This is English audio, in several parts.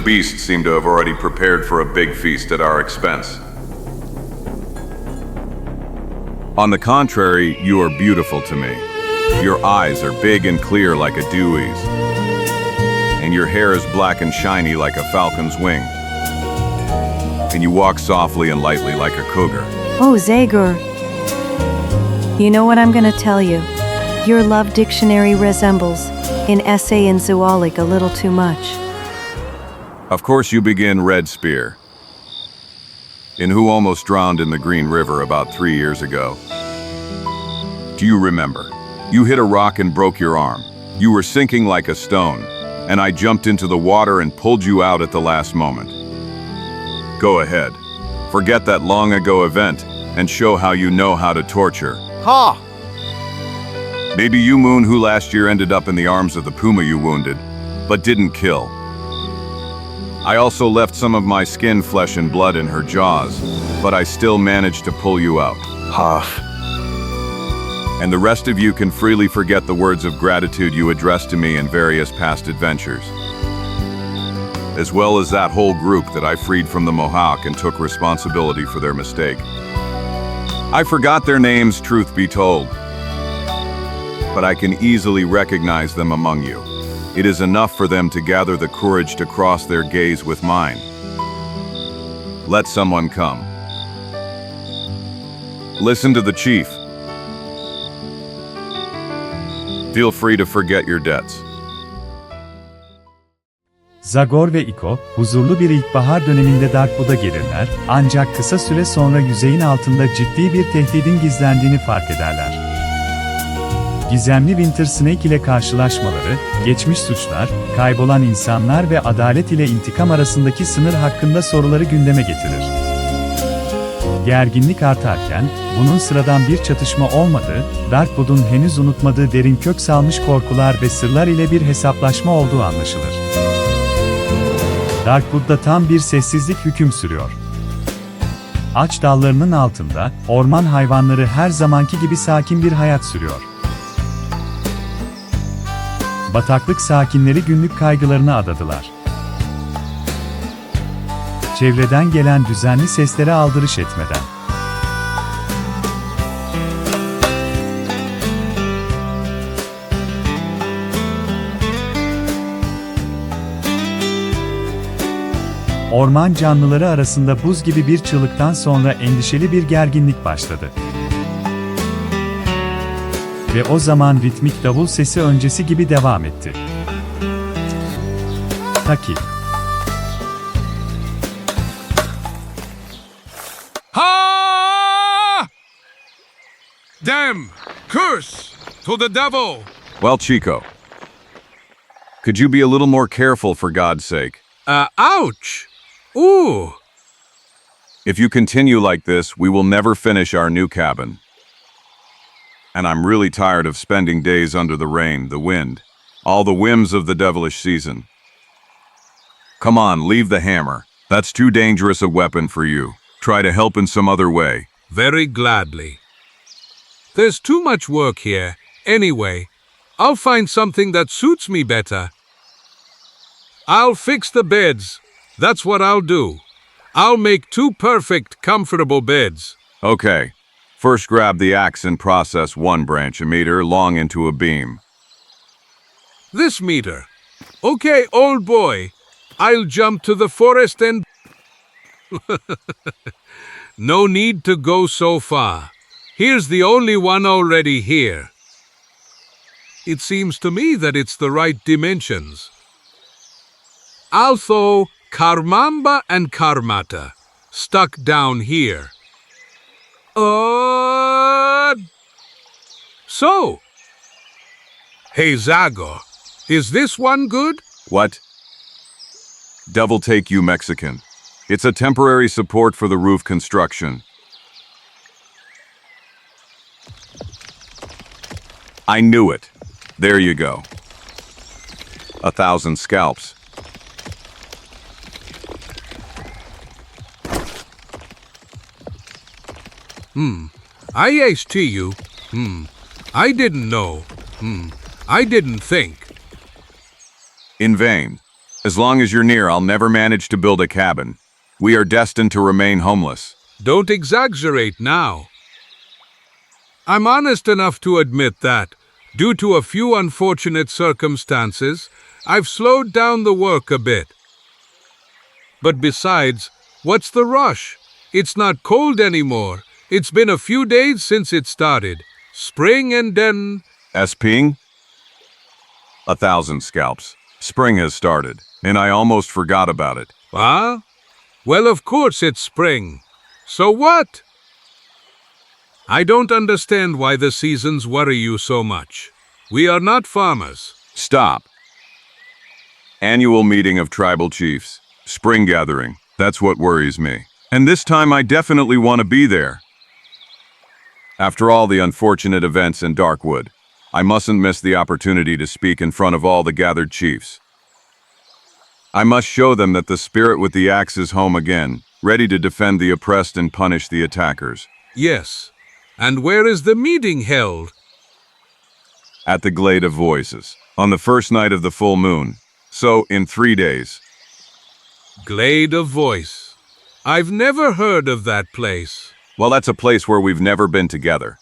beasts seem to have already prepared for a big feast at our expense. On the contrary, you are beautiful to me. Your eyes are big and clear like a dewey's, and your hair is black and shiny like a falcon's wing. And you walk softly and lightly like a cougar. Oh, Zagor. You know what I'm gonna tell you? Your love dictionary resembles an essay in zoology a little too much. Of course you begin Red Spear, in who almost drowned in the Green River about 3 years ago. Do you remember? You hit a rock and broke your arm. You were sinking like a stone, and I jumped into the water and pulled you out at the last moment. Go ahead. Forget that long ago event and show how you know how to torture. Ha! Maybe you Moon who last year ended up in the arms of the puma you wounded, but didn't kill. I also left some of my skin, flesh and blood in her jaws, but I still managed to pull you out. Ha! And the rest of you can freely forget the words of gratitude you addressed to me in various past adventures, as well as that whole group that I freed from the Mohawk and took responsibility for their mistake. I forgot their names, truth be told, but I can easily recognize them among you. It is enough for them to gather the courage to cross their gaze with mine. Let someone come. Listen to the chief. Feel free to forget your debts. Zagor ve ČIKO, huzurlu bir ilkbahar döneminde DARKWOOD'A gelirler, ancak kısa süre sonra yüzeyin altında ciddi bir tehdidin gizlendiğini fark ederler. Gizemli Winter Snake ile karşılaşmaları, geçmiş suçlar, kaybolan insanlar ve adalet ile intikam arasındaki sınır hakkında soruları gündeme getirir. Gerginlik artarken, bunun sıradan bir çatışma olmadığı, DARKWOOD'un henüz unutmadığı derin kök salmış korkular ve sırlar ile bir hesaplaşma olduğu anlaşılır. DARKWOOD'da tam bir sessizlik hüküm sürüyor. Ağaç dallarının altında, orman hayvanları her zamanki gibi sakin bir hayat sürüyor. Bataklık sakinleri günlük kaygılarına adadılar. Çevreden gelen düzenli seslere aldırış etmeden. Orman canlıları arasında buz gibi bir çığlıktan sonra endişeli bir gerginlik başladı. Ve o zaman ritmik davul sesi öncesi gibi devam etti. Taki. Ha! Damn! Curse! To the devil! Well, Chico, could you be a little more careful for God's sake? Ouch! Ooh! If you continue like this, we will never finish our new cabin. And I'm really tired of spending days under the rain, the wind, all the whims of the devilish season. Come on, leave the hammer. That's too dangerous a weapon for you. Try to help in some other way. Very gladly. There's too much work here. Anyway, I'll find something that suits me better. I'll fix the beds. That's what I'll do. I'll make 2 perfect, comfortable beds. Okay. First grab the axe and process 1 branch a meter long into a beam. This meter. Okay, old boy. I'll jump to the forest and... No need to go so far. Here's the only one already here. It seems to me that it's the right dimensions. I'll throw Karmamba and Karmata, stuck down here. So. Hey Zagor, is this one good? What? Devil take you, Mexican. It's a temporary support for the roof construction. I knew it. There you go. 1,000 scalps. I asked you. I didn't know. I didn't think. In vain. As long as you're near, I'll never manage to build a cabin. We are destined to remain homeless. Don't exaggerate now. I'm honest enough to admit that, due to a few unfortunate circumstances, I've slowed down the work a bit. But besides, what's the rush? It's not cold anymore. It's been a few days since it started. Spring and then... SPing? 1,000 scalps. Spring has started, and I almost forgot about it. Ah? Well, of course it's spring. So what? I don't understand why the seasons worry you so much. We are not farmers. Stop. Annual meeting of tribal chiefs. Spring gathering. That's what worries me. And this time I definitely want to be there. After all the unfortunate events in Darkwood, I mustn't miss the opportunity to speak in front of all the gathered chiefs. I must show them that the spirit with the axe is home again, ready to defend the oppressed and punish the attackers. Yes. And where is the meeting held? At the Glade of Voices, on the first night of the full moon. So, in 3 days. Glade of Voice. I've never heard of that place. Well, that's a place where we've never been together.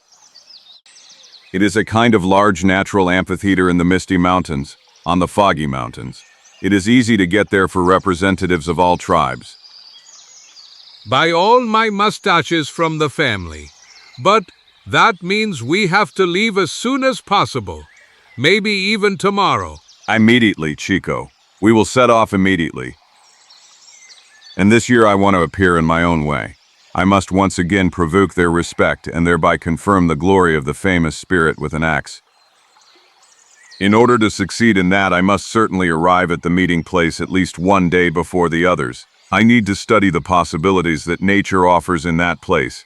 It is a kind of large natural amphitheater in the Misty Mountains, on the Foggy Mountains. It is easy to get there for representatives of all tribes. By all my mustaches from the family. But that means we have to leave as soon as possible. Maybe even tomorrow. Immediately, ČIKO. We will set off immediately. And this year I want to appear in my own way. I must once again provoke their respect and thereby confirm the glory of the famous spirit with an axe. In order to succeed in that, I must certainly arrive at the meeting place at least 1 day before the others. I need to study the possibilities that nature offers in that place.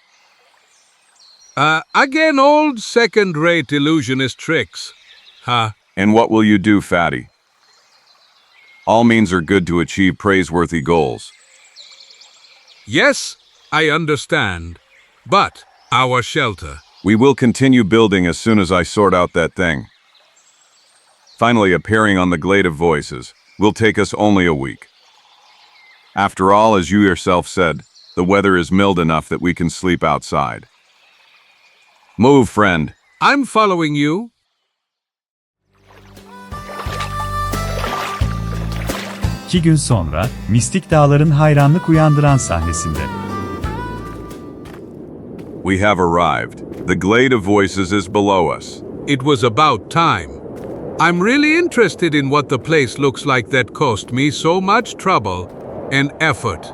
Again, old second-rate illusionist tricks. Huh? And what will you do, fatty? All means are good to achieve praiseworthy goals. Yes, I understand. But our shelter. We will continue building as soon as I sort out that thing. Finally, appearing on the Glade of Voices will take us only a week. After all, as you yourself said, the weather is mild enough that we can sleep outside. Move, friend. I'm following you. İki gün sonra, mistik dağların hayranlık uyandıran sahnesinde. We have arrived. The Glade of Voices is below us. It was about time. I'm really interested in what the place looks like that cost me so much trouble and effort.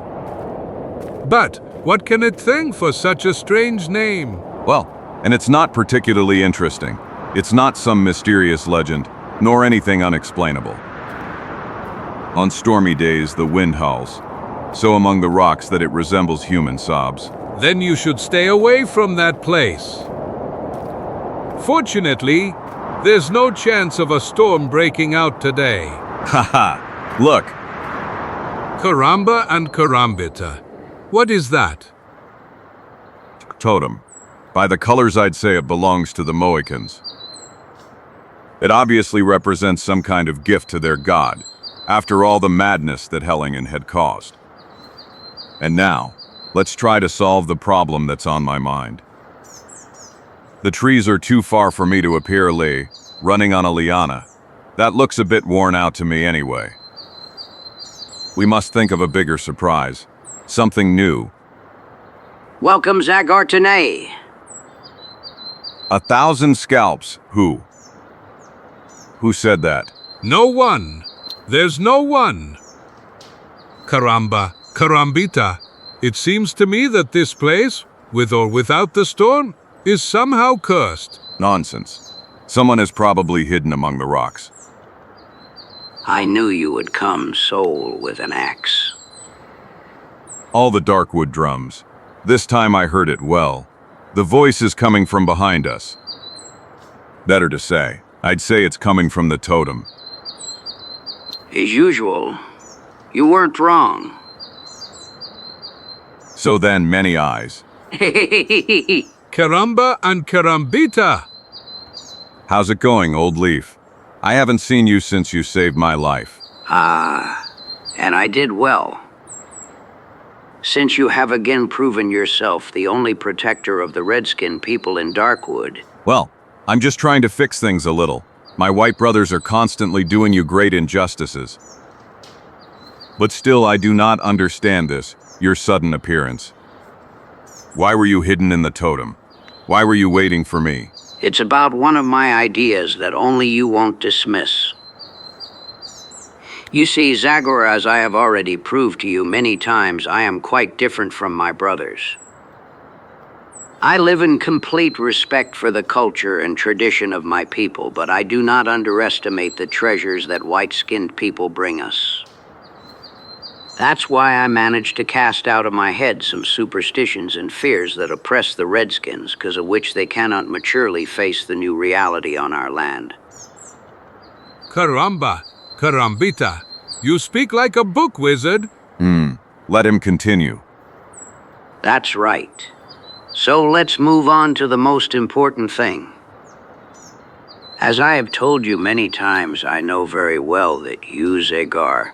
But what can it think for such a strange name? Well, and it's not particularly interesting. It's not some mysterious legend, nor anything unexplainable. On stormy days, the wind howls, so among the rocks that it resembles human sobs. Then you should stay away from that place. Fortunately, there's no chance of a storm breaking out today. Haha, look, Karamba and Karambita. What is that? totem. By the colors, I'd say it belongs to the Mohicans. It obviously represents some kind of gift to their god, after all the madness that Hellingen had caused. And now, let's try to solve the problem that's on my mind. The trees are too far for me to appear running on a liana. That looks a bit worn out to me anyway. We must think of a bigger surprise. Something new. Welcome, Zagor EN. 1,000 scalps. Who? Who said that? No one. There's no one. Karamba, Karambita. It seems to me that this place, with or without the storm, is somehow cursed. Nonsense. Someone is probably hidden among the rocks. I knew you would come, soul with an axe. All the Darkwood drums. This time I heard it well. The voice is coming from behind us. Better to say, I'd say it's coming from the totem. As usual, you weren't wrong. So then, many eyes. Karamba and Karambita. How's it going, old leaf? I haven't seen you since you saved my life. Ah, And I did well. Since you have again proven yourself the only protector of the redskin people in Darkwood, Well, I'm just trying to fix things a little. My white brothers are constantly doing you great injustices. But still, I do not understand this, your sudden appearance. Why were you hidden in the totem? Why were you waiting for me? it's about one of my ideas that only you won't dismiss. You see, Zagor, as I have already proved to you many times, I am quite different from my brothers. I live in complete respect for the culture and tradition of my people, but I do not underestimate the treasures that white-skinned people bring us. That's why I managed to cast out of my head some superstitions and fears that oppress the redskins, because of which they cannot maturely face the new reality on our land. Caramba, carambita. You speak like a book wizard. Let him continue. That's right. So let's move on to the most important thing. As I have told you many times, I know very well that you, Zagor,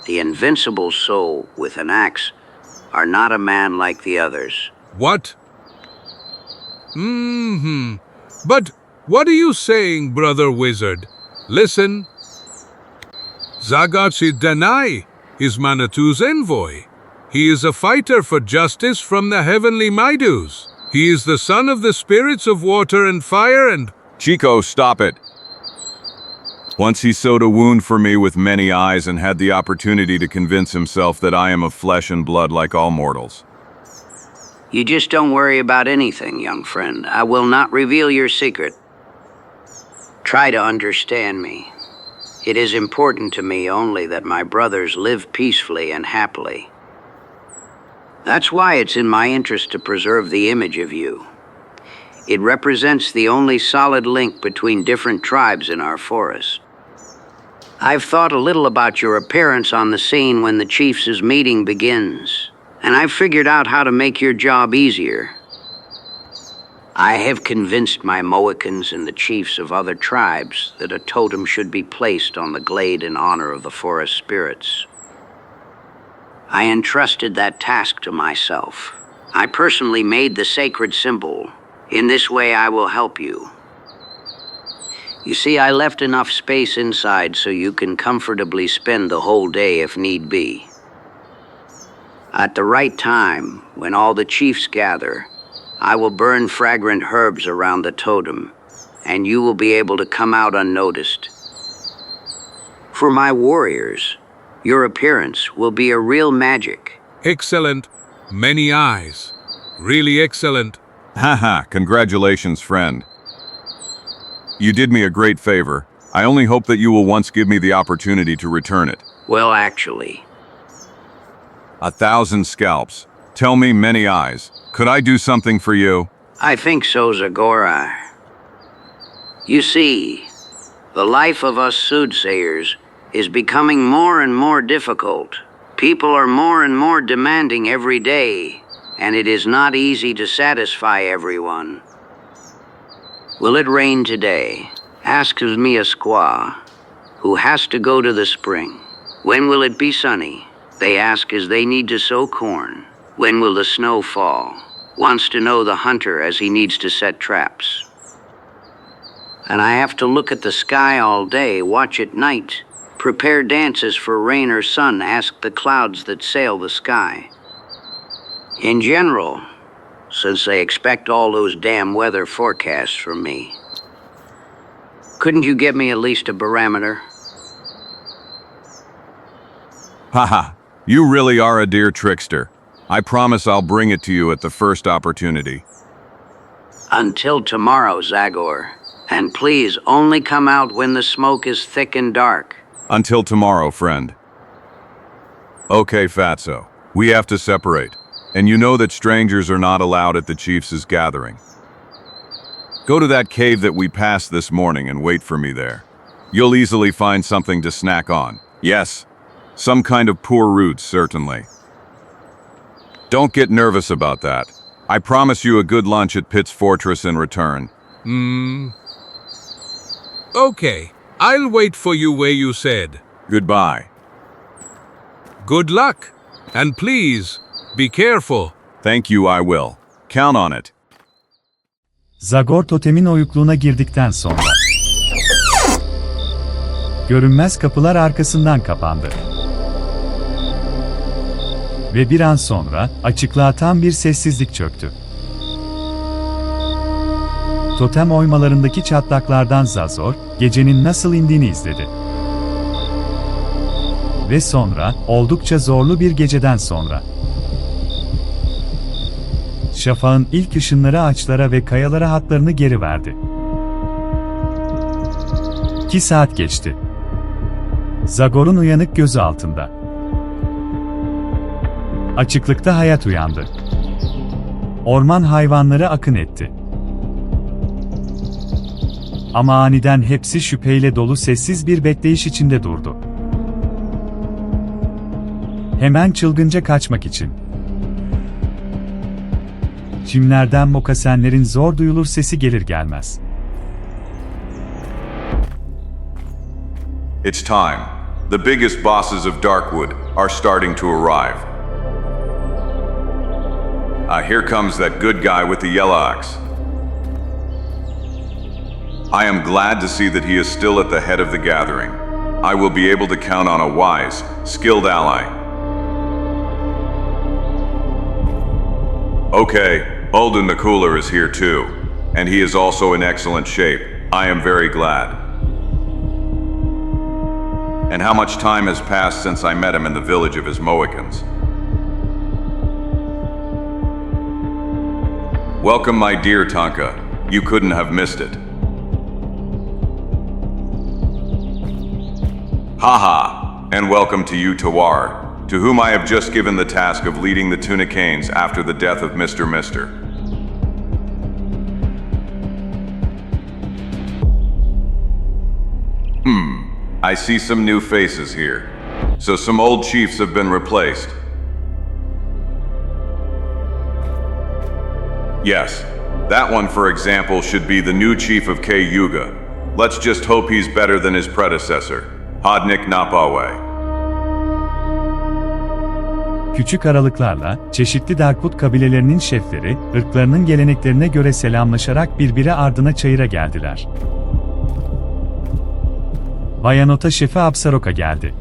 the invincible soul with an axe, are not a man like the others. What? But what are you saying, brother wizard? Listen. Zagor Danai is Manitu's envoy. He is a fighter for justice from the heavenly Maidus. He is the son of the spirits of water and fire and... ČIKO, stop it. Once he sewed a wound for me with many eyes and had the opportunity to convince himself that I am of flesh and blood like all mortals. You just don't worry about anything, young friend. I will not reveal your secret. Try to understand me. It is important to me only that my brothers live peacefully and happily. That's why it's in my interest to preserve the image of you. It represents the only solid link between different tribes in our forest. I've thought a little about your appearance on the scene when the chiefs' meeting begins, and I've figured out how to make your job easier. I have convinced my Mohicans and the chiefs of other tribes that a totem should be placed on the glade in honor of the forest spirits. I entrusted that task to myself. I personally made the sacred symbol. In this way, I will help you. You see, I left enough space inside so you can comfortably spend the whole day if need be. At the right time, when all the chiefs gather, I will burn fragrant herbs around the totem, and you will be able to come out unnoticed. For my warriors, your appearance will be a real magic. Excellent. Many eyes. Really excellent. Haha, congratulations, friend. You did me a great favor. I only hope that you will once give me the opportunity to return it. Well, actually, 1,000 scalps. Tell me, Many Eyes, could I do something for you? I think so, Zagor. You see, the life of us soothsayers is becoming more and more difficult. People are more and more demanding every day, and it is not easy to satisfy everyone. Will it rain today? Asks me a squaw, who has to go to the spring. When will it be sunny? They ask as they need to sow corn. When will the snow fall? Wants to know the hunter as he needs to set traps. And I have to look at the sky all day, watch at night, prepare dances for rain or sun, ask the clouds that sail the sky. In general, since they expect all those damn weather forecasts from me. Couldn't you get me at least a barometer? Haha, you really are a dear trickster. I promise I'll bring it to you at the first opportunity. Until tomorrow, Zagor. And please only come out when the smoke is thick and dark. Until tomorrow, friend. Okay, Fatso, we have to separate. And you know that strangers are not allowed at the chiefs' gathering. Go to that cave that we passed this morning and wait for me there. You'll easily find something to snack on. Yes, some kind of poor roots, certainly. Don't get nervous about that. I promise you a good lunch at Pitt's Fortress in return. Okay, I'll wait for you where you said. Goodbye. Good luck, and please, be careful. Thank you, I will. Count on it. Zagor totemin oyukluğuna girdikten sonra görünmez kapılar arkasından kapandı. Ve bir an sonra açıklığa tam bir sessizlik çöktü. Totem oymalarındaki çatlaklardan Zagor, gecenin nasıl indiğini izledi. Ve sonra, oldukça zorlu bir geceden sonra, şafağın ilk ışınları ağaçlara ve kayalara hatlarını geri verdi. 2 saat geçti. Zagor'un uyanık gözü altında. Açıklıkta hayat uyandı. Orman hayvanları akın etti. Ama aniden hepsi şüpheyle dolu sessiz bir bekleyiş içinde durdu. Hemen çılgınca kaçmak için. Çimlerden mokasenlerin zor duyulur sesi gelir gelmez. It's time. The biggest bosses of Darkwood are starting to arrive. Here comes that good guy with the yellow axe. I am glad to see that he is still at the head of the gathering. I will be able to count on a wise, skilled ally. Okay, Holden the Cooler is here too, and he is also in excellent shape. I am very glad. And how much time has passed since I met him in the village of his Mohicans? Welcome, my dear Tonka. You couldn't have missed it. Haha, and welcome to you, Tawar, to whom I have just given the task of leading the Tunicanes after the death of Mr. Mister. I see some new faces here. So some old chiefs have been replaced. Yes, that one, for example, should be the new chief of K Yuga. Let's just hope he's better than his predecessor, Hodnik Napawe. Küçük aralıklarla, çeşitli Darkwood kabilelerinin şefleri, ırklarının geleneklerine göre selamlaşarak birbiri ardına çayıra geldiler. Bayanota şefi Absarok'a geldi.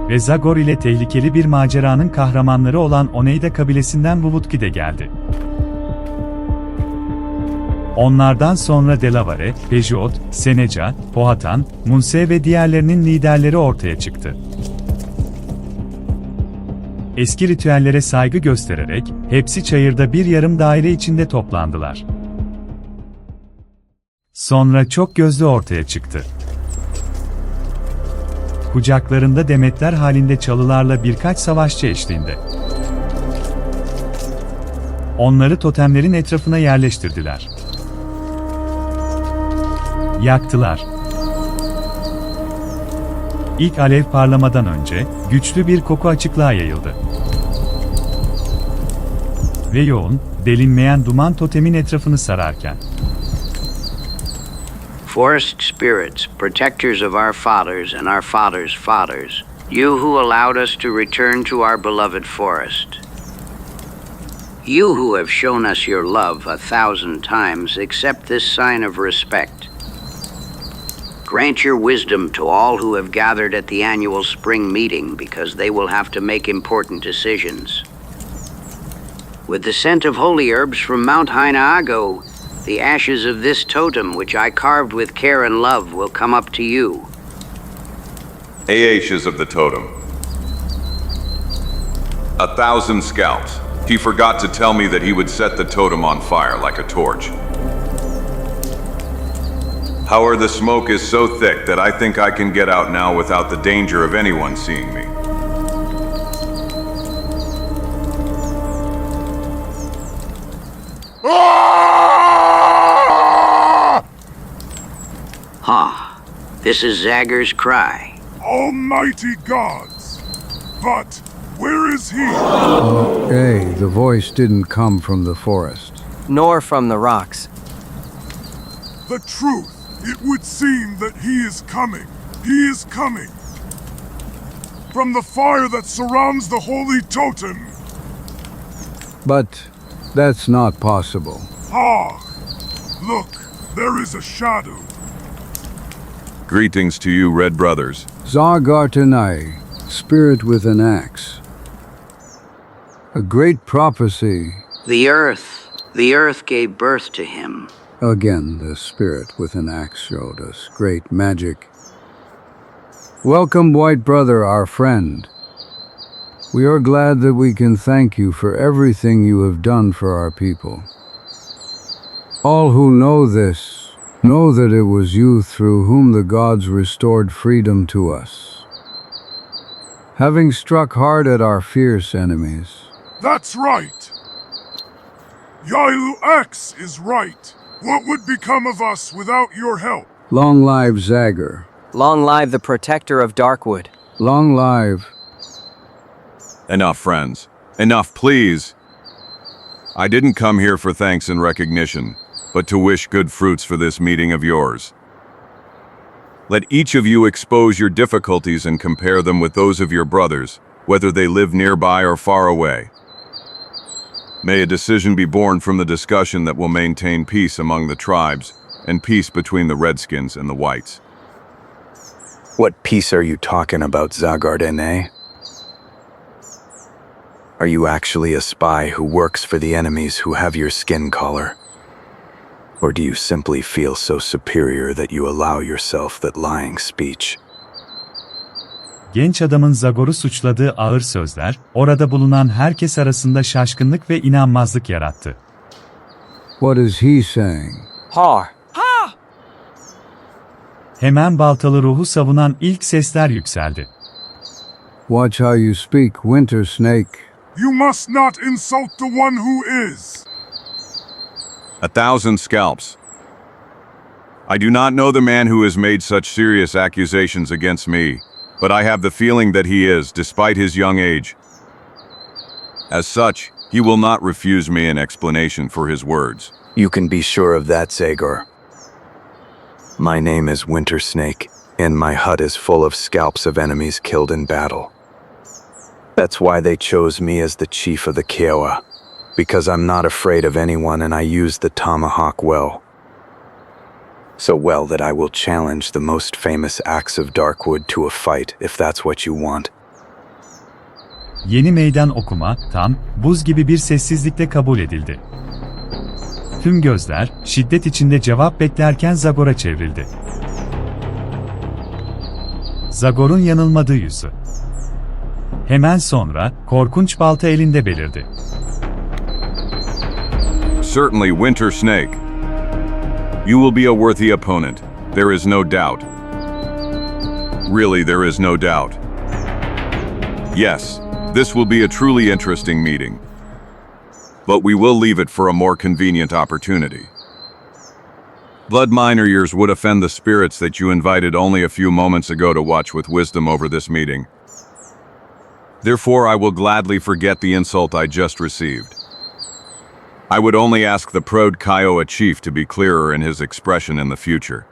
Ve Zagor ile tehlikeli bir maceranın kahramanları olan Oneida kabilesinden Wuvutki de geldi. Onlardan sonra Delaware, Peugeot, Seneca, Powhatan, Munse ve diğerlerinin liderleri ortaya çıktı. Eski ritüellere saygı göstererek, hepsi çayırda bir yarım daire içinde toplandılar. Sonra çok gözlü ortaya çıktı. Kucaklarında demetler halinde çalılarla birkaç savaşçı eşliğinde. Onları totemlerin etrafına yerleştirdiler. Yaktılar. İlk alev parlamadan önce, güçlü bir koku açıklığa yayıldı. Ve yoğun, delinmeyen duman totemin etrafını sararken. Forest spirits, protectors of our fathers and our fathers' fathers, you who allowed us to return to our beloved forest. You who have shown us your love 1,000 times, accept this sign of respect. Grant your wisdom to all who have gathered at the annual spring meeting, because they will have to make important decisions. With the scent of holy herbs from Mount Hainaago, the ashes of this totem, which I carved with care and love, will come up to you. Ashes of the totem. 1,000 scalps. He forgot to tell me that he would set the totem on fire like a torch. However, the smoke is so thick that I think I can get out now without the danger of anyone seeing me. This is Zagor's cry. Almighty gods! But where is he? Okay, the voice didn't come from the forest. Nor from the rocks. The truth! It would seem that he is coming. He is coming. from the fire that surrounds the holy totem. But that's not possible. Ah, look, there is a shadow. Greetings to you, Red Brothers. Zagor EN, spirit with an axe. A great prophecy. The earth gave birth to him. Again, the spirit with an axe showed us great magic. Welcome, White Brother, our friend. We are glad that we can thank you for everything you have done for our people. All who know this, know that it was you through whom the gods restored freedom to us. Having struck hard at our fierce enemies. That's right. Yailu X is right. What would become of us without your help? Long live Zagor. Long live the protector of Darkwood. Long live. Enough, friends. Enough, please. I didn't come here for thanks and recognition, but to wish good fruits for this meeting of yours. Let each of you expose your difficulties and compare them with those of your brothers, whether they live nearby or far away. May a decision be born from the discussion that will maintain peace among the tribes and peace between the Redskins and the Whites. What peace are you talking about, Zagor EN? Are you actually a spy who works for the enemies who have your skin color? Or do you simply feel so superior that you allow yourself that lying speech? Genç adamın Zagor'u suçladığı ağır sözler, orada bulunan herkes arasında şaşkınlık ve inanmazlık yarattı. What is he saying? Har. Hemen baltalı ruhu savunan ilk sesler yükseldi. Watch how you speak, Winter Snake. You must not insult the one who is. 1,000 scalps. I do not know the man who has made such serious accusations against me, but I have the feeling that he is, despite his young age. As such, he will not refuse me an explanation for his words. You can be sure of that, Zagor. My name is Winter Snake, and my hut is full of scalps of enemies killed in battle. That's why they chose me as the chief of the Kiowa, because I'm not afraid of anyone and I use the tomahawk well. So well that I will challenge the most famous axe of Darkwood to a fight if that's what you want. Yeni meydan okuma, tam, buz gibi bir sessizlikte kabul edildi. Tüm gözler, şiddet içinde cevap beklerken Zagor'a çevrildi. Zagor'un yanılmadığı yüzü. Hemen sonra, korkunç balta elinde belirdi. Certainly, Winter Snake. You will be a worthy opponent. There is no doubt. Really, there is no doubt. Yes, this will be a truly interesting meeting. But we will leave it for a more convenient opportunity. Blood miner years would offend the spirits that you invited only a few moments ago to watch with wisdom over this meeting. Therefore, I will gladly forget the insult I just received. I would only ask the proud Kiowa chief to be clearer in his expression in the future.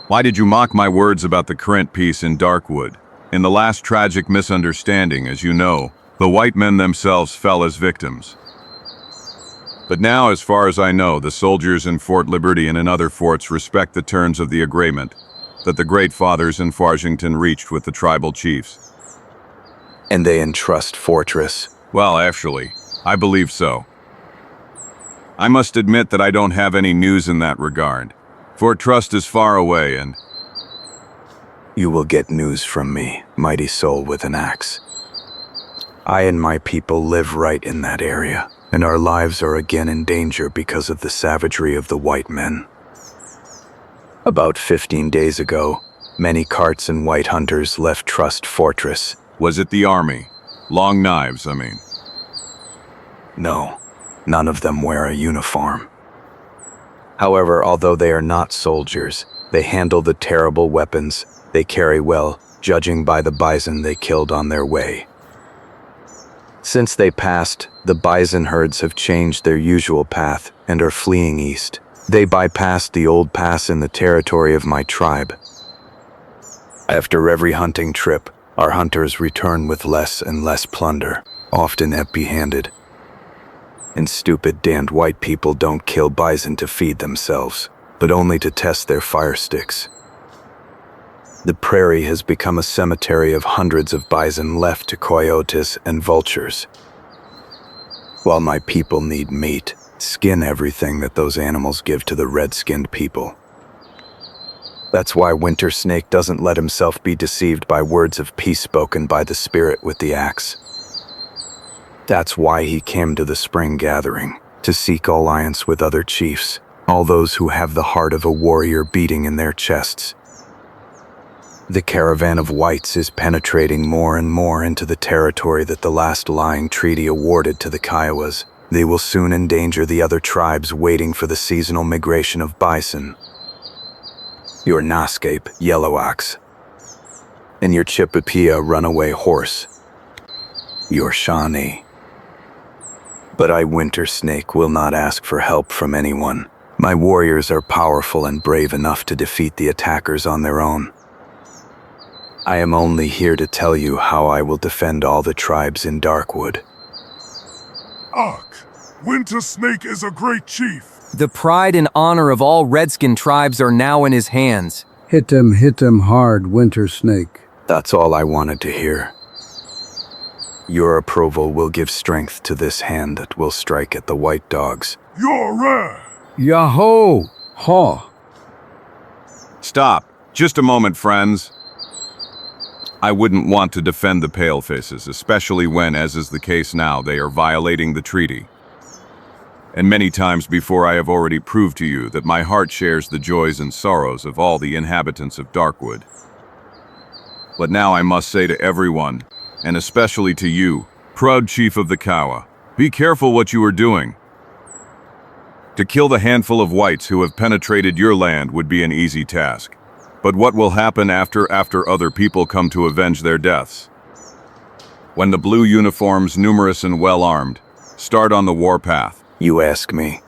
Why did you mock my words about the current peace in Darkwood? In the last tragic misunderstanding, as you know, the white men themselves fell as victims. But now, as far as I know, the soldiers in Fort Liberty and in other forts respect the terms of the agreement that the Great Fathers in Farthington reached with the tribal chiefs. And they entrust Fortress. Well, actually, I believe so. I must admit that I don't have any news in that regard. Fort Trust is far away and... You will get news from me, mighty soul with an axe. I and my people live right in that area, and our lives are again in danger because of the savagery of the white men. About 15 days ago, many carts and white hunters left Trust Fortress. Was it the army? Long knives, I mean. No, none of them wear a uniform. However, although they are not soldiers, they handle the terrible weapons they carry well, judging by the bison they killed on their way. Since they passed, the bison herds have changed their usual path and are fleeing east. They bypassed the old pass in the territory of my tribe. After every hunting trip, Our hunters return with less and less plunder, often empty-handed. And stupid damned white people don't kill bison to feed themselves, but only to test their fire sticks. The prairie has become a cemetery of hundreds of bison left to coyotes and vultures. While my people need meat, skin everything that those animals give to the red-skinned people. That's why Winter Snake doesn't let himself be deceived by words of peace spoken by the spirit with the axe. That's why he came to the spring gathering, to seek alliance with other chiefs, all those who have the heart of a warrior beating in their chests. The caravan of whites is penetrating more and more into the territory that the last lying treaty awarded to the Kiowas. They will soon endanger the other tribes waiting for the seasonal migration of bison. Your Nascape, Yellow Ox, and your Chipapia, Runaway Horse, your Shawnee. But I, Winter Snake, will not ask for help from anyone. My warriors are powerful and brave enough to defeat the attackers on their own. I am only here to tell you how I will defend all the tribes in Darkwood. Winter Snake is a great chief. The pride and honor of all redskin tribes are now in his hands. Hit him hard, Winter Snake. That's all I wanted to hear. Your approval will give strength to this hand that will strike at the white dogs. You're rare. Yahoo! Ha! Stop. Just a moment, friends. I wouldn't want to defend the palefaces, especially when, as is the case now, they are violating the treaty. And many times before I have already proved to you that my heart shares the joys and sorrows of all the inhabitants of Darkwood. But now I must say to everyone, and especially to you, proud chief of the Kiowa, be careful what you are doing. To kill the handful of whites who have penetrated your land would be an easy task. But what will happen after other people come to avenge their deaths? When the blue uniforms, numerous and well-armed, start on the warpath. You ask me.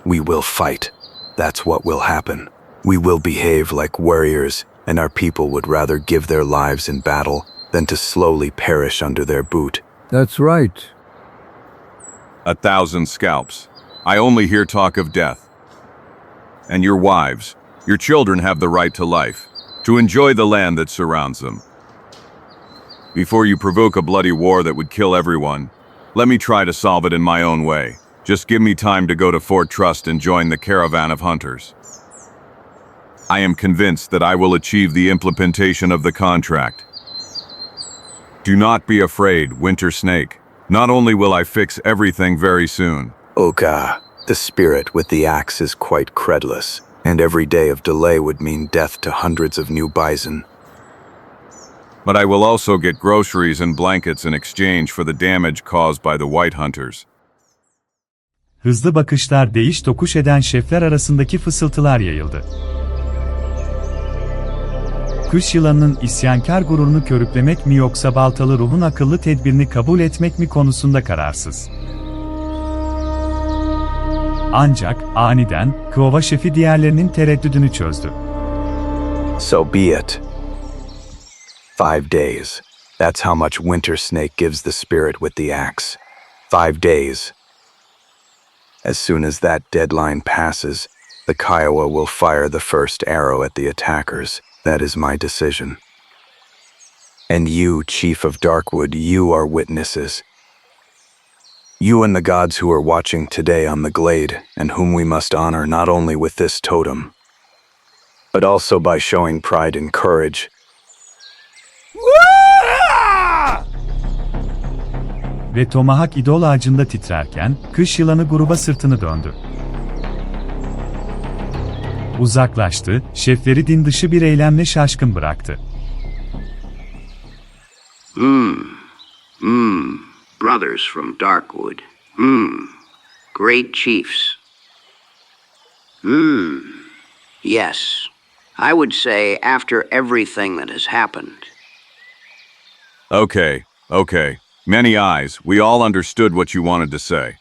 We will fight. That's what will happen. We will behave like warriors, and our people would rather give their lives in battle than to slowly perish under their boot. That's right. 1,000 scalps. I only hear talk of death. And your wives, your children have the right to life, to enjoy the land that surrounds them. Before you provoke a bloody war that would kill everyone, let me try to solve it in my own way. Just give me time to go to Fort Trust and join the caravan of hunters. I am convinced that I will achieve the implementation of the contract. Do not be afraid, Winter Snake. Not only will I fix everything very soon. Oka, the spirit with the axe is quite credulous, and every day of delay would mean death to hundreds of new bison. But I will also get groceries and blankets in exchange for the damage caused by the white hunters. Hızlı bakışlar değiş tokuş eden şefler arasındaki fısıltılar yayıldı. Kış yılanının isyankar gururunu körüklemek mi yoksa baltalı ruhun akıllı tedbirini kabul etmek mi konusunda kararsız. Ancak aniden Kıova şefi diğerlerinin tereddüdünü çözdü. So be it. 5 days. That's how much Winter Snake gives the spirit with the axe. 5 days. As soon as that deadline passes, the Kiowa will fire the first arrow at the attackers. That is my decision. And you, Chief of Darkwood, you are witnesses. You and the gods who are watching today on the glade, and whom we must honor not only with this totem, but also by showing pride and courage. Ve tomahawk idol ağacında titrerken, kış yılanı gruba sırtını döndü. Uzaklaştı, şefleri din dışı bir eylemle şaşkın bıraktı. Brothers from Darkwood. Great chiefs. Yes. I would say after everything that has happened. Okay. Many eyes, we all understood what you wanted to say.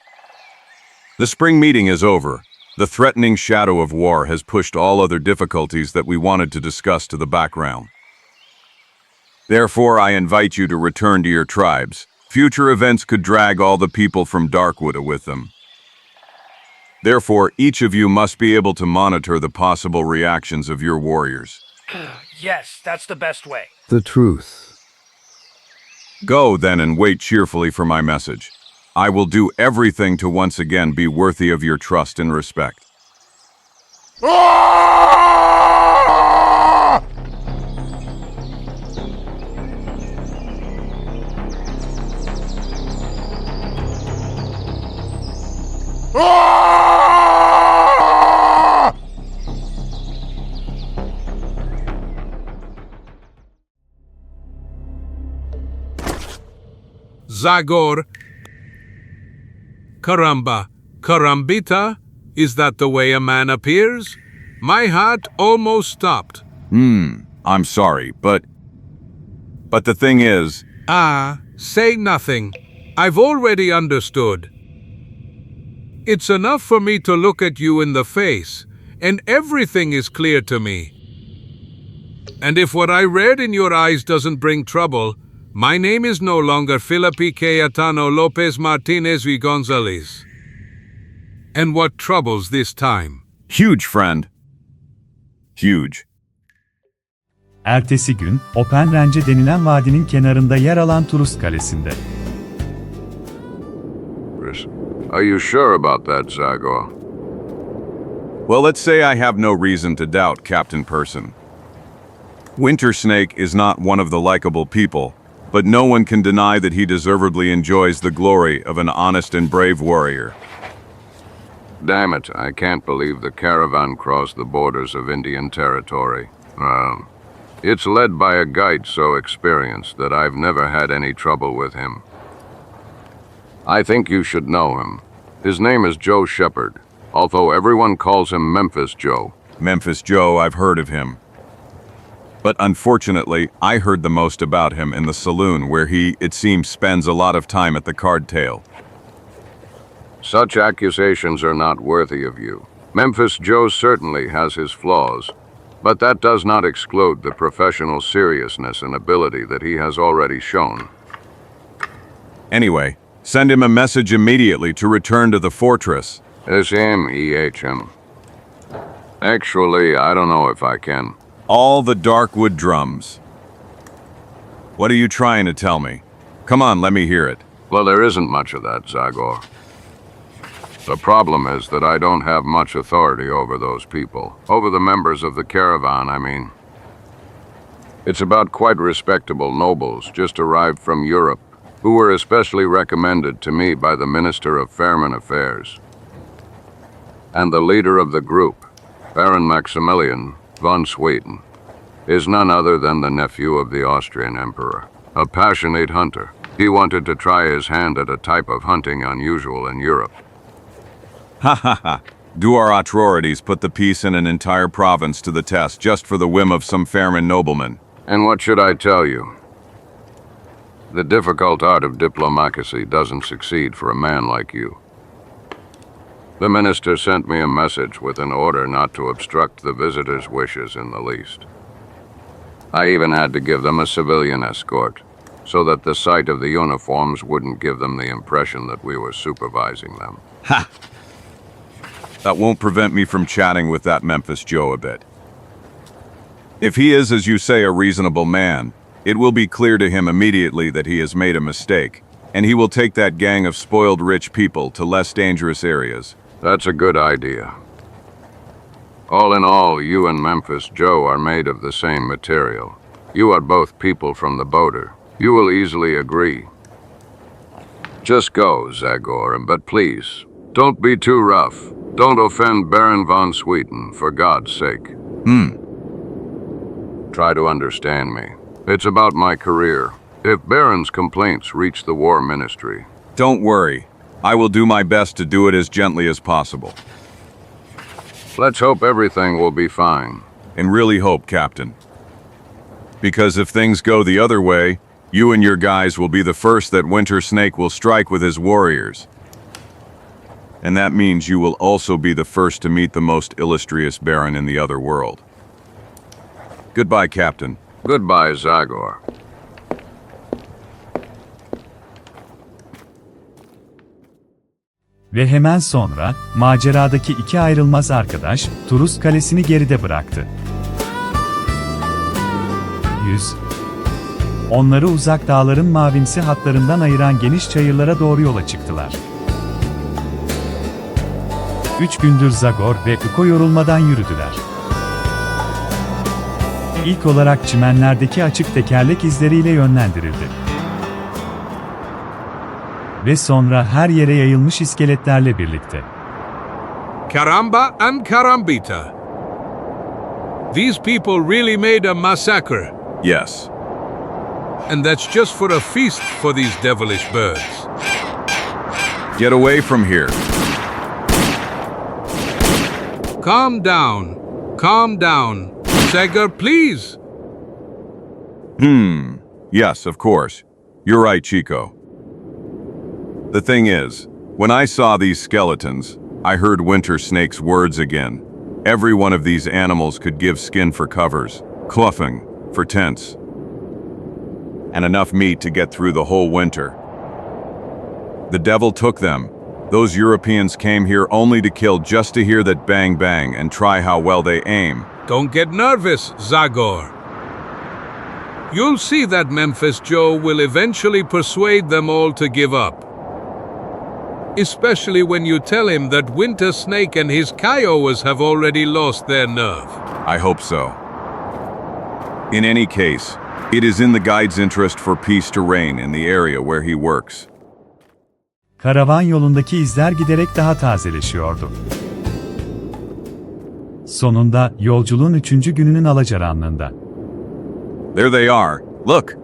The spring meeting is over. The threatening shadow of war has pushed all other difficulties that we wanted to discuss to the background. Therefore, I invite you to return to your tribes. Future events could drag all the people from DARKWOOD'A with them. Therefore, each of you must be able to monitor the possible reactions of your warriors. Yes, that's the best way. The truth. Go, then, and wait cheerfully for my message. I will do everything to once again be worthy of your trust and respect. Zagor. Caramba. Carambita? Is that the way a man appears? My heart almost stopped. I'm sorry, but the thing is... Say nothing. I've already understood. It's enough for me to look at you in the face, and everything is clear to me. And if what I read in your eyes doesn't bring trouble, my name is no longer Felipe Cayetano Lopez Martinez y Gonzalez. And what troubles this time? Huge, friend. Huge. Ertesi gün, Open Range denilen vadinin kenarında yer alan Turus Kalesi'nde. Are you sure about that, Zagor? Well, let's say I have no reason to doubt Captain Person. Winter Snake is not one of the likable people, but no one can deny that he deservedly enjoys the glory of an honest and brave warrior. Damn it, I can't believe the caravan crossed the borders of Indian territory. It's led by a guide so experienced that I've never had any trouble with him. I think you should know him. His name is Joe Shepard, although everyone calls him Memphis Joe. Memphis Joe, I've heard of him. But unfortunately, I heard the most about him in the saloon where he, it seems, spends a lot of time at the card table. Such accusations are not worthy of you. Memphis Joe certainly has his flaws, but that does not exclude the professional seriousness and ability that he has already shown. Anyway, send him a message immediately to return to the fortress. S-M-E-H-M. Actually, I don't know if I can. All the Darkwood drums. What are you trying to tell me? Come on, let me hear it. Well, there isn't much of that, Zagor. The problem is that I don't have much authority over those people. Over the members of the caravan, I mean. It's about quite respectable nobles just arrived from Europe, who were especially recommended to me by the Minister of Fairman Affairs. And the leader of the group, Baron Maximilian von Sweden, is none other than the nephew of the Austrian Emperor, a passionate hunter. He wanted to try his hand at a type of hunting unusual in Europe. Ha ha ha. Do our authorities put the peace in an entire province to the test just for the whim of some Fairman nobleman? And what should I tell you? The difficult art of diplomacy doesn't succeed for a man like you. The minister sent me a message with an order not to obstruct the visitors' wishes in the least. I even had to give them a civilian escort, so that the sight of the uniforms wouldn't give them the impression that we were supervising them. Ha! That won't prevent me from chatting with that Memphis Joe a bit. If he is, as you say, a reasonable man, it will be clear to him immediately that he has made a mistake, and he will take that gang of spoiled rich people to less dangerous areas. That's a good idea. All in all, you and Memphis Joe are made of the same material. You are both people from the border. You will easily agree. Just go, Zagor, but please, don't be too rough. Don't offend Baron von Sweden, for God's sake. Try to understand me. It's about my career. If Baron's complaints reach the War Ministry... Don't worry. I will do my best to do it as gently as possible. Let's hope everything will be fine. And really hope, Captain. Because if things go the other way, you and your guys will be the first that Winter Snake will strike with his warriors. And that means you will also be the first to meet the most illustrious Baron in the other world. Goodbye, Captain. Goodbye, Zagor. Ve hemen sonra, maceradaki iki ayrılmaz arkadaş, Turus Kalesi'ni geride bıraktı. Onları uzak dağların mavimsi hatlarından ayıran geniş çayırlara doğru yola çıktılar. 3 gündür Zagor ve ČIKO yorulmadan yürüdüler. İlk olarak çimenlerdeki açık tekerlek izleriyle yönlendirildi. Ve sonra her yere yayılmış iskeletlerle birlikte. Caramba and Carambita. These people really made a massacre. Yes. And that's just for a feast for these devilish birds. Get away from here. Calm down. Calm down. Zagor, please. Yes, of course. You're right, ČIKO. The thing is, when I saw these skeletons, I heard Winter Snake's words again. Every one of these animals could give skin for covers, clothing for tents, and enough meat to get through the whole winter. The devil took them. Those Europeans came here only to kill, just to hear that bang bang and try how well they aim. Don't get nervous, Zagor. You'll see that Memphis Joe will eventually persuade them all to give up. Especially when you tell him that Winter Snake and his Kiowas have already lost their nerve. I hope so. In any case, it is in the guide's interest for peace to reign in the area where he works. Karavan yolundaki izler giderek daha tazeleşiyordu. Sonunda, yolculuğun 3. gününün alacakaranlığında. There they are. Look!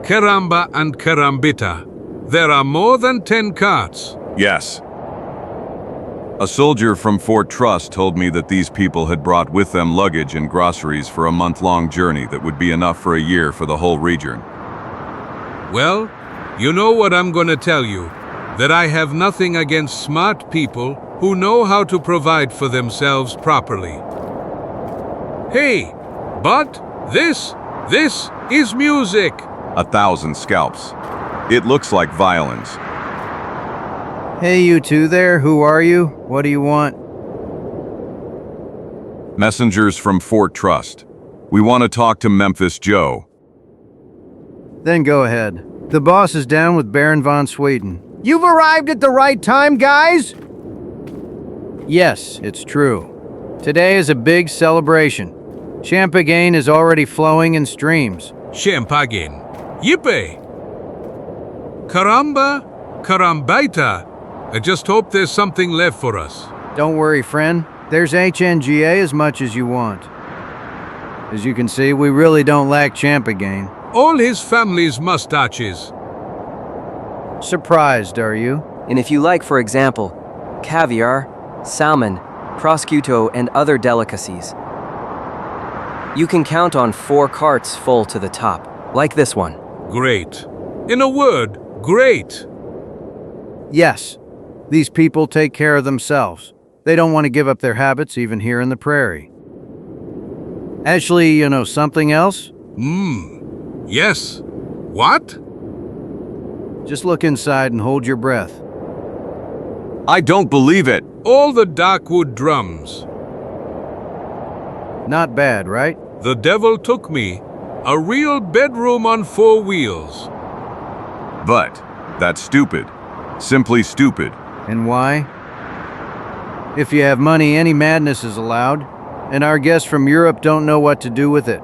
Caramba and Carambita. There are more than 10 carts. Yes. A soldier from Fort Trust told me that these people had brought with them luggage and groceries for a month-long journey that would be enough for a year for the whole region. Well, you know what I'm gonna tell you. That I have nothing against smart people who know how to provide for themselves properly. Hey, but this is music. 1,000 scalps. It looks like violins. Hey, you two there, who are you? What do you want? Messengers from Fort Trust. We want to talk to Memphis Joe. Then go ahead. The boss is down with Baron von Sweden. You've arrived at the right time, guys! Yes, it's true. Today is a big celebration. Champagne is already flowing in streams. Champagne. Yippee! Caramba, Carambita. I just hope there's something left for us. Don't worry, friend. There's HNGA as much as you want. As you can see, we really don't lack champagne. All his family's mustaches. Surprised, are you? And if you like, for example, caviar, salmon, prosciutto, and other delicacies, you can count on 4 carts full to the top, like this one. Great. In a word, great. Yes. These people take care of themselves. They don't want to give up their habits even here in the prairie. Actually, you know something else? Yes. What? Just look inside and hold your breath. I don't believe it! All the Darkwood drums. Not bad, right? The devil took me. A real bedroom on 4 wheels. But, that's stupid. Simply stupid. And why? If you have money, any madness is allowed, and our guests from Europe don't know what to do with it.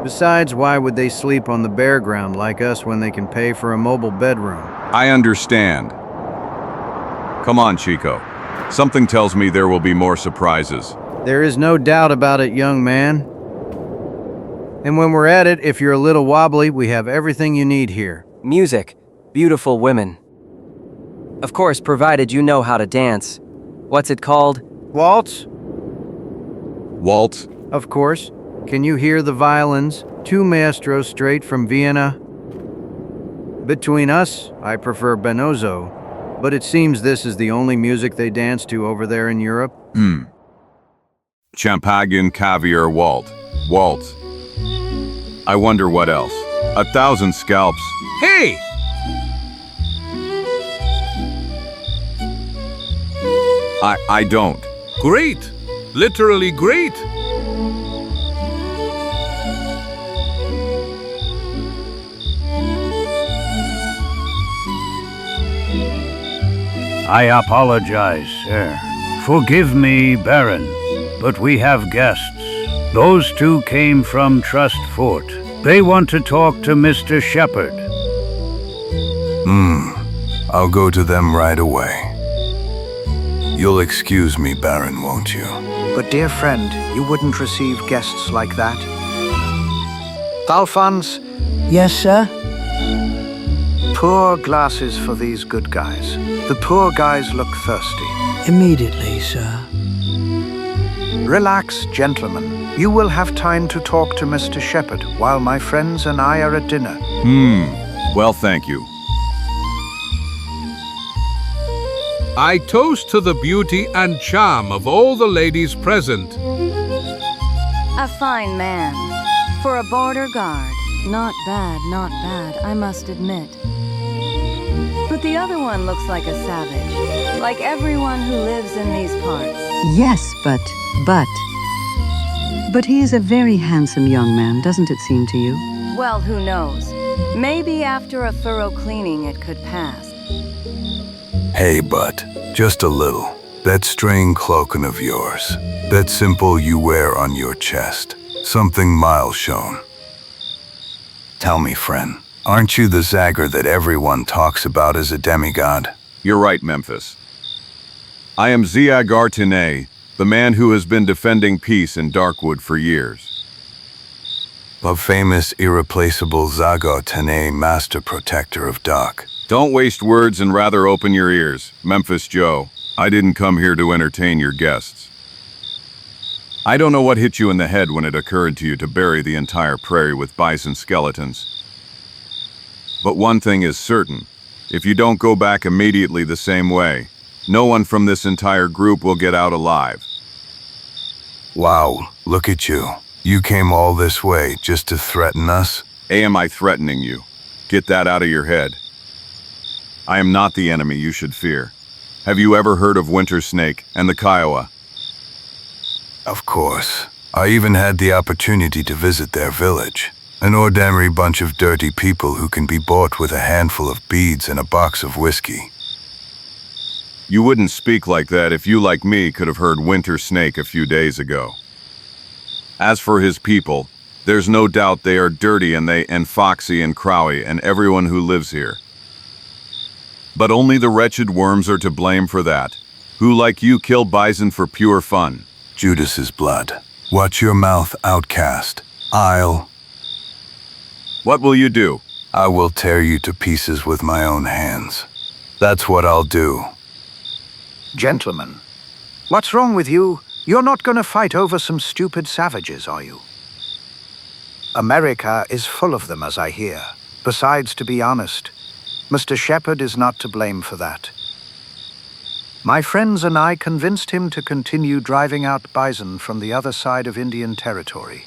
Besides, why would they sleep on the bare ground like us when they can pay for a mobile bedroom? I understand. Come on, ČIKO. Something tells me there will be more surprises. There is no doubt about it, young man. And when we're at it, if you're a little wobbly, we have everything you need here. Music, beautiful women. Of course, provided you know how to dance. What's it called? Waltz? Waltz? Of course. Can you hear the violins? 2 maestros straight from Vienna. Between us, I prefer Benozzo, but it seems this is the only music they dance to over there in Europe. Champagne, caviar, waltz. I wonder what else. 1,000 scalps. Hey! I don't. Great! Literally great! I apologize, sir. Forgive me, Baron, but we have guests. Those two came from Trust Fort. They want to talk to Mr. Shepherd. I'll go to them right away. You'll excuse me, Baron, won't you? But dear friend, you wouldn't receive guests like that. Alphonse, Yes, sir? pour glasses for these good guys. The poor guys look thirsty. Immediately, sir. Relax, gentlemen. You will have time to talk to Mr. Shepherd while my friends and I are at dinner. Well, thank you. I toast to the beauty and charm of all the ladies present. A fine man. For a border guard. Not bad, I must admit. But the other one looks like a savage. Like everyone who lives in these parts. Yes, but he is a very handsome young man, doesn't it seem to you? Well, who knows? Maybe after a thorough cleaning it could pass. Hey, but just a little. That strain cloaking of yours. That symbol you wear on your chest. Something mild shown. Tell me, friend, aren't you the Zagor that everyone talks about as a demigod? You're right, Memphis. I am Zagor EN, the man who has been defending peace in Darkwood for years. The famous, irreplaceable Zagor EN, master protector of Dark. Don't waste words and rather open your ears, Memphis Joe. I didn't come here to entertain your guests. I don't know what hit you in the head when it occurred to you to bury the entire prairie with bison skeletons. But one thing is certain. If you don't go back immediately the same way, no one from this entire group will get out alive. Wow, look at you. You came all this way just to threaten us? Am I threatening you? Get that out of your head. I am not the enemy you should fear. Have you ever heard of Winter Snake and the Kiowa? Of course. I even had the opportunity to visit their village. An ordinary bunch of dirty people who can be bought with a handful of beads and a box of whiskey. You wouldn't speak like that if you, like me, could have heard Winter Snake a few days ago. As for his people, there's no doubt they are dirty and foxy and crowy and everyone who lives here. But only the wretched worms are to blame for that, who like you kill bison for pure fun. Judas's blood. Watch your mouth, outcast. What will you do? I will tear you to pieces with my own hands. That's what I'll do. Gentlemen, what's wrong with you? You're not gonna fight over some stupid savages, are you? America is full of them, as I hear. Besides, to be honest, Mr. Shepherd is not to blame for that. My friends and I convinced him to continue driving out bison from the other side of Indian territory.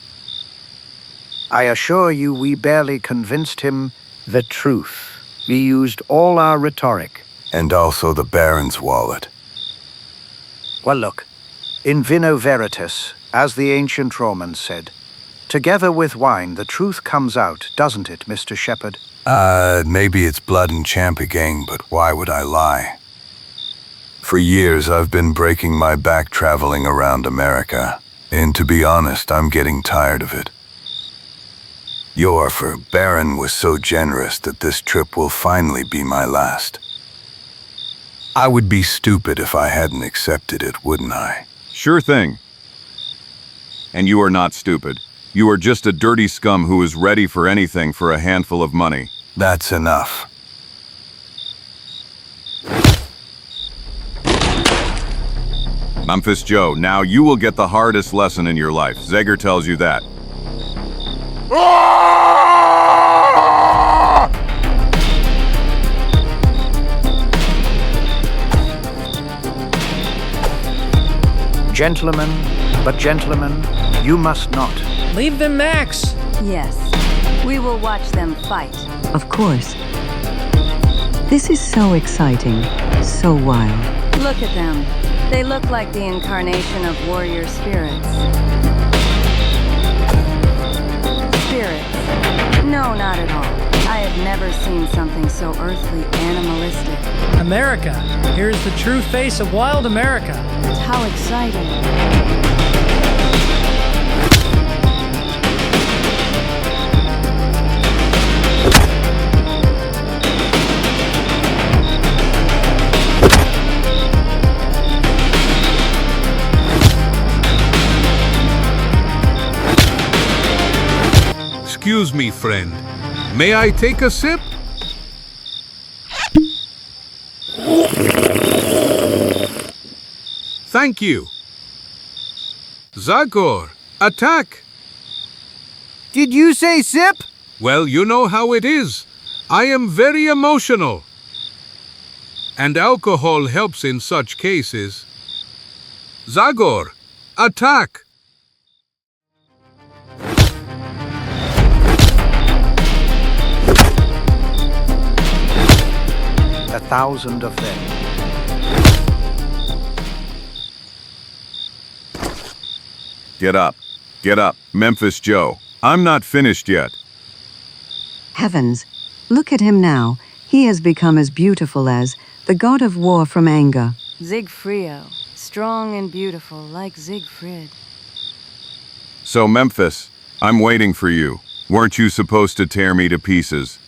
I assure you we barely convinced him the truth. We used all our rhetoric. And also the Baron's wallet. Well, look, in vino veritas, as the ancient Romans said, together with wine the truth comes out, doesn't it, Mr. Shepherd? Maybe it's blood and champ again, but why would I lie? For years I've been breaking my back traveling around America, and to be honest, I'm getting tired of it. Your Baron was so generous that this trip will finally be my last. I would be stupid if I hadn't accepted it, wouldn't I? Sure thing. And you are not stupid. You are just a dirty scum who is ready for anything for a handful of money. That's enough. Memphis Joe, now you will get the hardest lesson in your life. Zagor tells you that. Gentlemen, you must not. Leave them, Max! Yes, we will watch them fight. Of course. This is so exciting, so wild. Look at them. They look like the incarnation of warrior spirits. Spirits? No, not at all. I have never seen something so earthly animalistic. America. Here's the true face of wild America. How exciting. Excuse me, friend. May I take a sip? Thank you. Zagor, attack! Did you say sip? Well, you know how it is. I am very emotional. And alcohol helps in such cases. Zagor, attack! 1,000 of them. Get up. Get up, Memphis Joe. I'm not finished yet. Heavens, look at him now. He has become as beautiful as the god of war from anger. Siegfried, strong and beautiful like Siegfried. So, Memphis, I'm waiting for you. Weren't you supposed to tear me to pieces?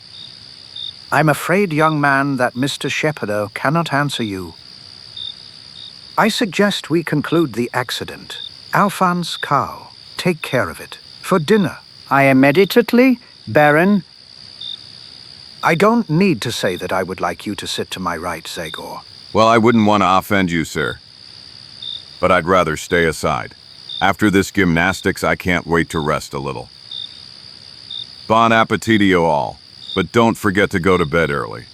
I'm afraid, young man, that Mr. Shepherdo cannot answer you. I suggest we conclude the accident. Alphonse Cow, take care of it. For dinner. I am immediately, Baron. I don't need to say that I would like you to sit to my right, Zagor. Well, I wouldn't want to offend you, sir. But I'd rather stay aside. After this gymnastics, I can't wait to rest a little. Bon appetitio all. But don't forget to go to bed early.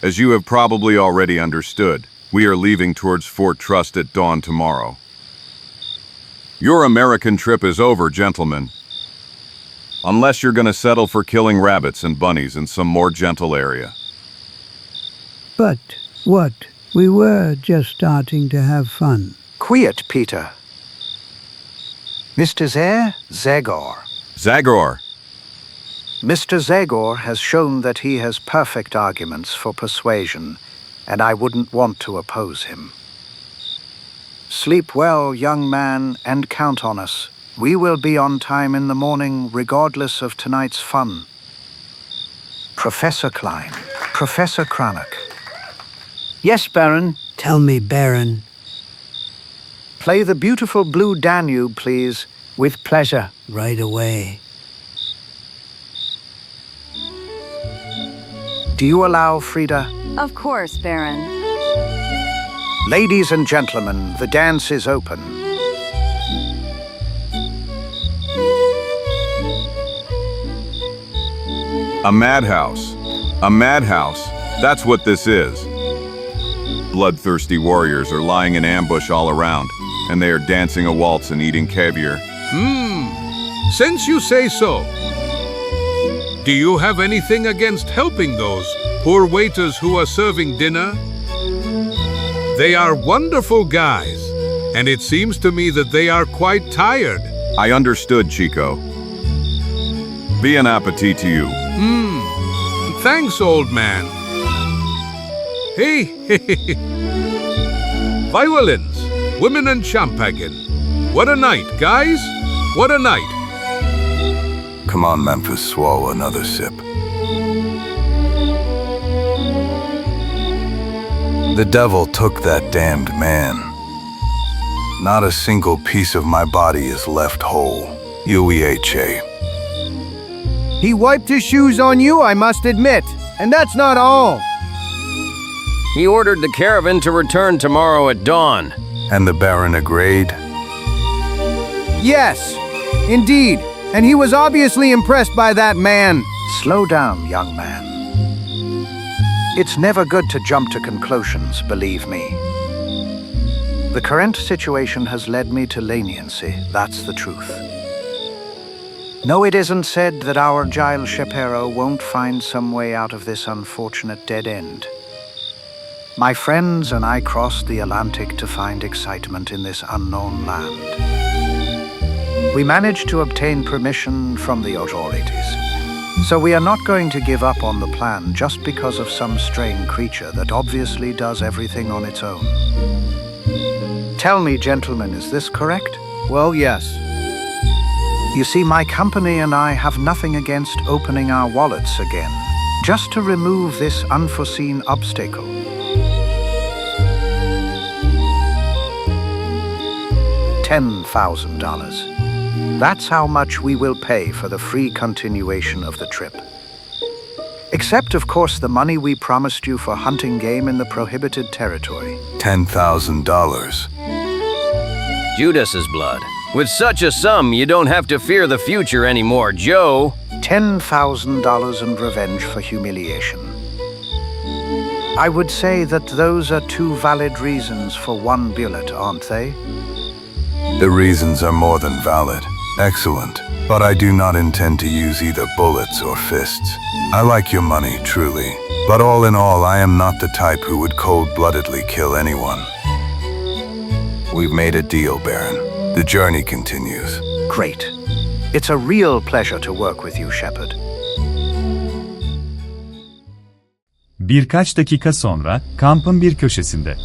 As you have probably already understood, we are leaving towards Fort Trust at dawn tomorrow. Your American trip is over, gentlemen. Unless you're gonna settle for killing rabbits and bunnies in some more gentle area. But what? We were just starting to have fun. Quiet, Peter. Mr. Zagor. Zagor. Mr. Zagor has shown that he has perfect arguments for persuasion, and I wouldn't want to oppose him. Sleep well, young man, and count on us. We will be on time in the morning, regardless of tonight's fun. Professor Klein, Professor Cranach. Yes, Baron. Tell me, Baron. Play the beautiful Blue Danube, please. With pleasure. Right away. Do you allow, Frida? Of course, Baron. Ladies and gentlemen, the dance is open. A madhouse. A madhouse. That's what this is. Bloodthirsty warriors are lying in ambush all around, and they are dancing a waltz and eating caviar. Since you say so, do you have anything against helping those poor waiters who are serving dinner? They are wonderful guys, and it seems to me that they are quite tired. I understood, Chico. Bon appetit to you. Thanks, old man. Hey, violins, women and champagne. What a night, guys. What a night. Come on, Memphis, swallow another sip. The devil took that damned man. Not a single piece of my body is left whole. UEHA. He wiped his shoes on you, I must admit. And that's not all. He ordered the caravan to return tomorrow at dawn. And the Baron agreed? Yes, indeed. And he was obviously impressed by that man. Slow down, young man. It's never good to jump to conclusions, believe me. The current situation has led me to leniency, that's the truth. No, it isn't said that our Giles Shapiro won't find some way out of this unfortunate dead end. My friends and I crossed the Atlantic to find excitement in this unknown land. We managed to obtain permission from the authorities. So we are not going to give up on the plan just because of some strange creature that obviously does everything on its own. Tell me, gentlemen, is this correct? Well, yes. You see, my company and I have nothing against opening our wallets again, just to remove this unforeseen obstacle. $10,000. That's how much we will pay for the free continuation of the trip. Except, of course, the money we promised you for hunting game in the prohibited territory. $10,000. Judas's blood. With such a sum, you don't have to fear the future anymore, Joe. $10,000 in revenge for humiliation. I would say that those are two valid reasons for one bullet, aren't they? The reasons are more than valid. Excellent. But I do not intend to use either bullets or fists. I like your money, truly. But all in all, I am not the type who would cold-bloodedly kill anyone. We've made a deal, Baron. The journey continues. Great. It's a real pleasure to work with you, Shepard. Birkaç dakika sonra, kampın bir köşesinde.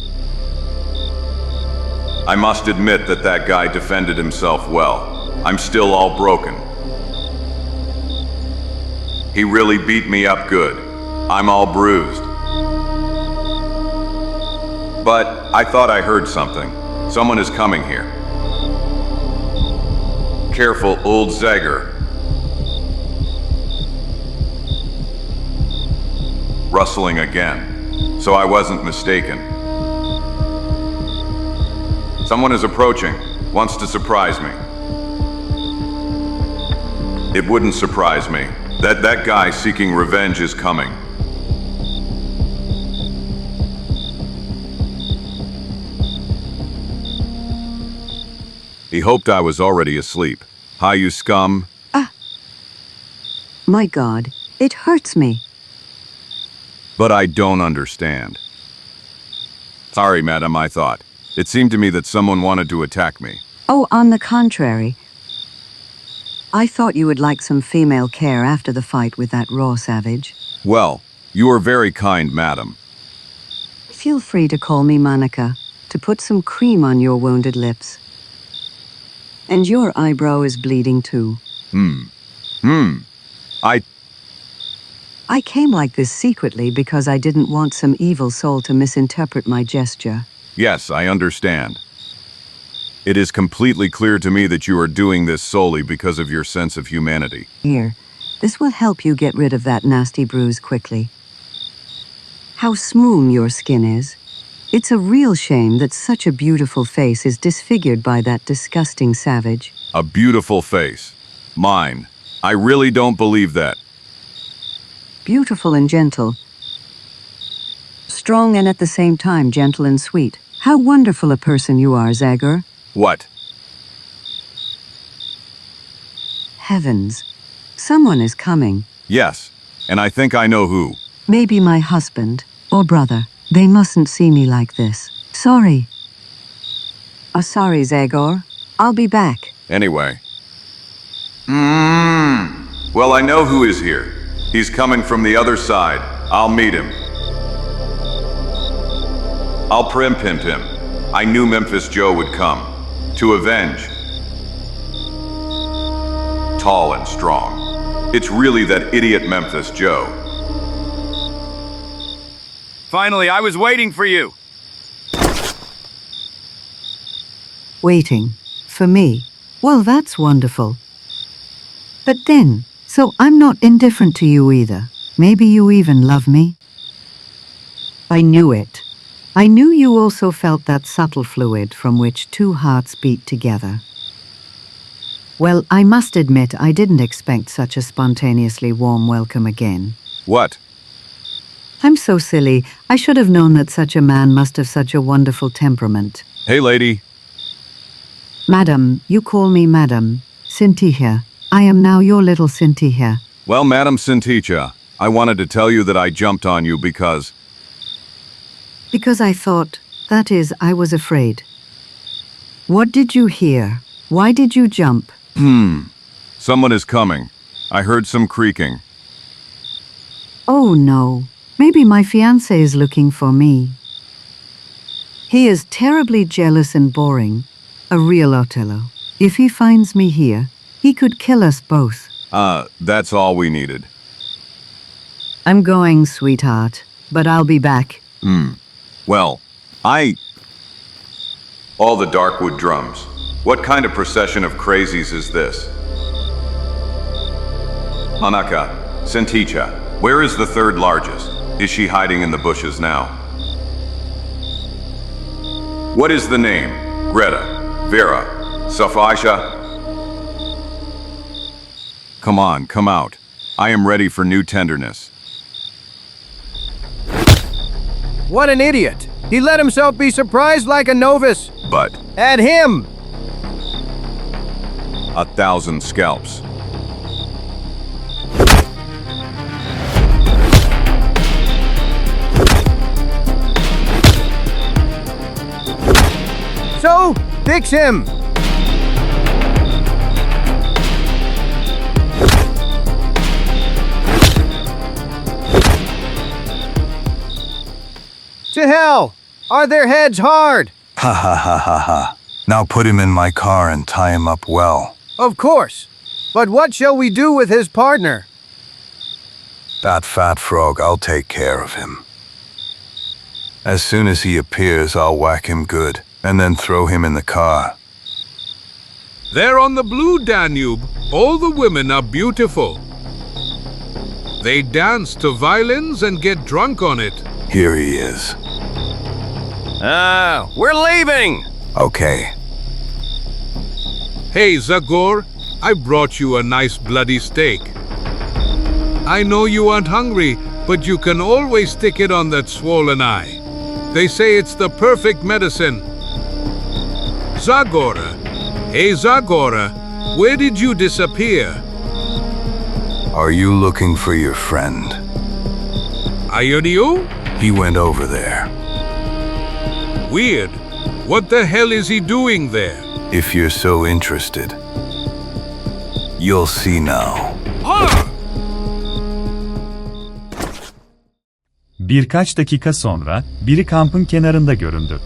I must admit that guy defended himself well. I'm still all broken. He really beat me up good. I'm all bruised. But I thought I heard something. Someone is coming here. Careful, old Zagor. Rustling again. So I wasn't mistaken. Someone is approaching, wants to surprise me. It wouldn't surprise me that guy seeking revenge is coming. He hoped I was already asleep. Hi, you scum. My God, it hurts me. But I don't understand. Sorry, madam, I thought. It seemed to me that someone wanted to attack me. Oh, on the contrary. I thought you would like some female care after the fight with that raw savage. Well, you are very kind, madam. Feel free to call me Monica, to put some cream on your wounded lips. And your eyebrow is bleeding too. I came like this secretly because I didn't want some evil soul to misinterpret my gesture. Yes, I understand. It is completely clear to me that you are doing this solely because of your sense of humanity. Here, this will help you get rid of that nasty bruise quickly. How smooth your skin is. It's a real shame that such a beautiful face is disfigured by that disgusting savage. A beautiful face. Mine. I really don't believe that. Beautiful and gentle. Strong and at the same time gentle and sweet. How wonderful a person you are, Zagor. What? Heavens. Someone is coming. Yes, and I think I know who. Maybe my husband or brother. They mustn't see me like this. Sorry. Sorry, Zagor. I'll be back. Anyway. Well, I know who is here. He's coming from the other side. I'll meet him. I'll pimp him. I knew Memphis Joe would come. To avenge. Tall and strong. It's really that idiot Memphis Joe. Finally, I was waiting for you. Waiting. For me. Well, that's wonderful. But then, so I'm not indifferent to you either. Maybe you even love me? I knew it. I knew you also felt that subtle fluid from which two hearts beat together. Well, I must admit I didn't expect such a spontaneously warm welcome again. What? I'm so silly. I should have known that such a man must have such a wonderful temperament. Hey, lady. Madam, you call me Madam. Cynthia. I am now your little Cynthia. Well, Madam Cynthia, I wanted to tell you that I jumped on you because... Because I thought, that is, I was afraid. What did you hear? Why did you jump? Someone is coming. I heard some creaking. Oh no, maybe my fiancé is looking for me. He is terribly jealous and boring, a real Othello. If he finds me here, he could kill us both. That's all we needed. I'm going, sweetheart, but I'll be back. Well, All the Darkwood drums. What kind of procession of crazies is this? Hanaka, Senticha, where is the third largest? Is she hiding in the bushes now? What is the name? Greta, Vera, Safaisha? Come on, come out. I am ready for new tenderness. What an idiot! He let himself be surprised like a novice. But At him! 1,000 scalps. So, fix him! To hell! Are their heads hard? Ha ha ha ha ha. Now put him in my car and tie him up well. Of course. But what shall we do with his partner? That fat frog, I'll take care of him. As soon as he appears, I'll whack him good, and then throw him in the car. There on the blue Danube, all the women are beautiful. They dance to violins and get drunk on it. Here he is. We're leaving! Okay. Hey, Zagor, I brought you a nice bloody steak. I know you aren't hungry, but you can always stick it on that swollen eye. They say it's the perfect medicine. Zagora, hey Zagora, where did you disappear? Are you looking for your friend? Ioniu? He went over there. Weird. What the hell is he doing there? If you're so interested, you'll see now. Birkaç dakika sonra, biri kampın kenarında göründü.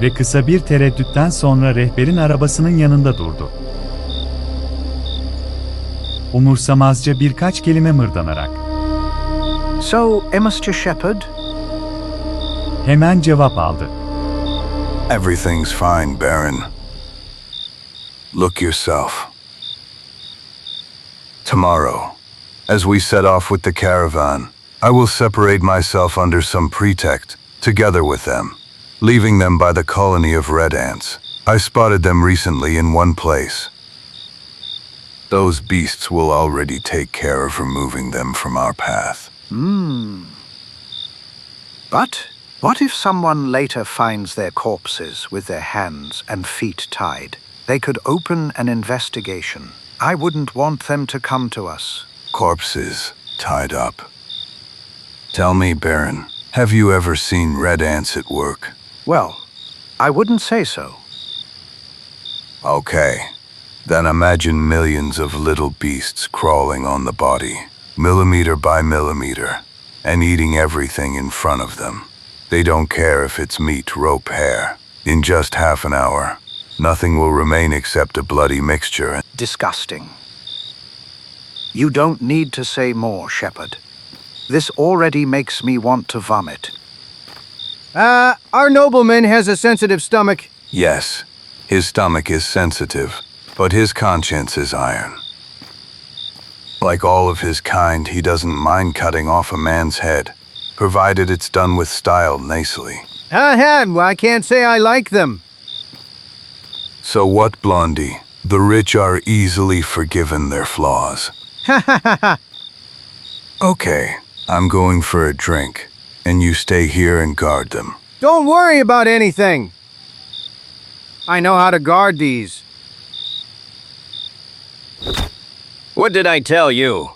Ve kısa bir tereddütten sonra rehberin arabasının yanında durdu. Umursamazca birkaç kelime mırdanarak. So, Mr. Shepherd? Hemen cevap aldı. Everything's fine, Baron. Look yourself. Tomorrow, as we set off with the caravan, I will separate myself under some pretext, together with them, leaving them by the colony of red ants. I spotted them recently in one place. Those beasts will already take care of removing them from our path. But what if someone later finds their corpses with their hands and feet tied? They could open an investigation. I wouldn't want them to come to us. Corpses tied up. Tell me, Baron, have you ever seen red ants at work? Well, I wouldn't say so. Okay. Then imagine millions of little beasts crawling on the body, millimeter by millimeter, and eating everything in front of them. They don't care if it's meat, rope, hair. In just half an hour, nothing will remain except a bloody mixture. Disgusting. You don't need to say more, Shepherd. This already makes me want to vomit. Our nobleman has a sensitive stomach. Yes, his stomach is sensitive, but his conscience is iron. Like all of his kind, he doesn't mind cutting off a man's head, provided it's done with style nicely. I can't say I like them. So what, Blondie? The rich are easily forgiven their flaws. Okay, I'm going for a drink, and you stay here and guard them. Don't worry about anything. I know how to guard these. What did I tell you?